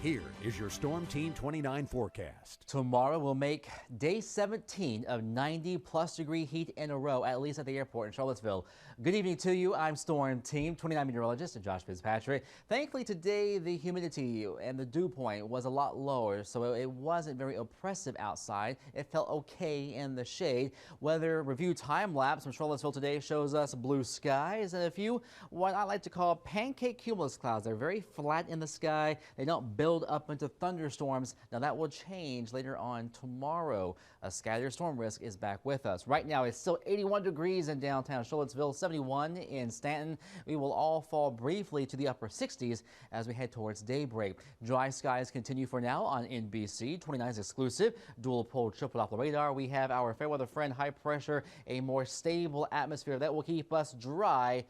Here is your Storm Team 29 forecast. Tomorrow will make day 17 of 90-plus degree heat in a row, at least at the airport in Charlottesville. Good evening to you. I'm Storm Team 29 meteorologist Josh Fitzpatrick. Thankfully today the humidity and the dew point was a lot lower, so it wasn't very oppressive outside. It felt okay in the shade. Weather review time lapse from Charlottesville today shows us blue skies and a few what I like to call pancake cumulus clouds. They're very flat in the sky. They don't build up into thunderstorms. Now that will change later on tomorrow. A scattered storm risk is back with us. Right now it's still 81 degrees in downtown Charlottesville, 71 in Stanton. We will all fall briefly to the upper 60s as we head towards daybreak. Dry skies continue for now on NBC. 29 is exclusive. Dual pole triple Doppler radar. We have our fair weather friend high pressure, a more stable atmosphere that will keep us dry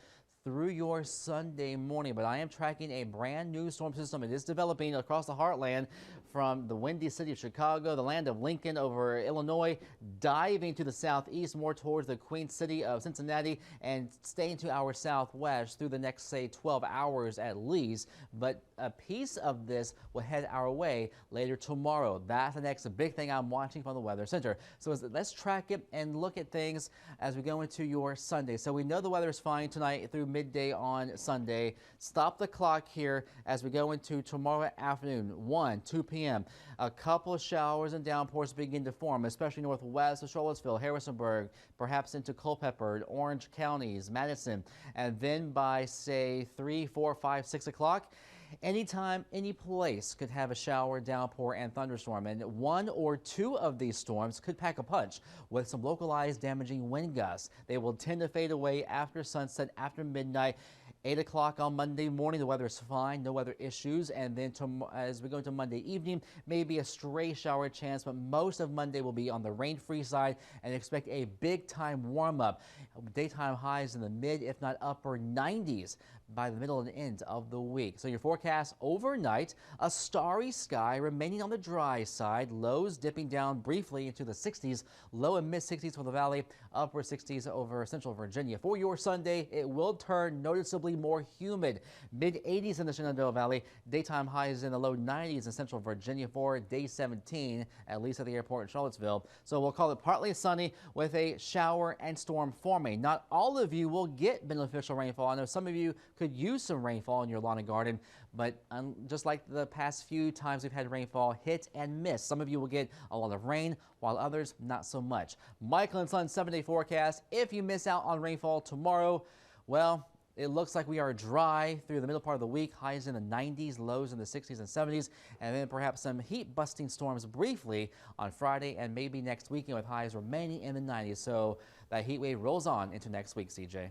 through your Sunday morning. But I am tracking a brand new storm system. It is developing across the heartland from the windy city of Chicago, the land of Lincoln over Illinois, diving to the southeast more towards the Queen City of Cincinnati and staying to our southwest through the next, say, 12 hours at least. But a piece of this will head our way later tomorrow. That's the next big thing I'm watching from the Weather Center. So let's track it and look at things as we go into your Sunday. So we know the weather is fine tonight through midday on Sunday. Stop the clock here as we go into tomorrow afternoon, 1, 2 p.m. A couple of showers and downpours begin to form, especially northwest of Charlottesville, Harrisonburg, perhaps into Culpeper, Orange counties, Madison. And then by, say, 3, 4, 5, 6 o'clock, anytime, any place could have a shower, downpour, and thunderstorm. And one or two of these storms could pack a punch with some localized damaging wind gusts. They will tend to fade away after sunset, after midnight. 8 o'clock on Monday morning, the weather is fine, no weather issues. And then as we go into Monday evening, maybe a stray shower chance, but most of Monday will be on the rain-free side and expect a big-time warm-up. Daytime highs in the mid, if not upper 90s by the middle and end of the week. So your forecast overnight, a starry sky remaining on the dry side, lows dipping down briefly into the 60s, low and mid 60s for the valley, upper 60s over central Virginia. For your Sunday, it will turn noticeably more humid, mid 80s in the Shenandoah Valley, daytime highs in the low 90s in central Virginia for day 17, at least at the airport in Charlottesville. So we'll call it partly sunny with a shower and storm forming. Not all of you will get beneficial rainfall. I know some of you could use some rainfall in your lawn and garden, but just like the past few times we've had rainfall, hit and miss. Some of you will get a lot of rain, while others not so much. Michael and Son 7-day forecast. If you miss out on rainfall tomorrow, well, it looks like we are dry through the middle part of the week, highs in the 90s, lows in the 60s and 70s, and then perhaps some heat-busting storms briefly on Friday and maybe next weekend with highs remaining in the 90s. So that heat wave rolls on into next week, CJ.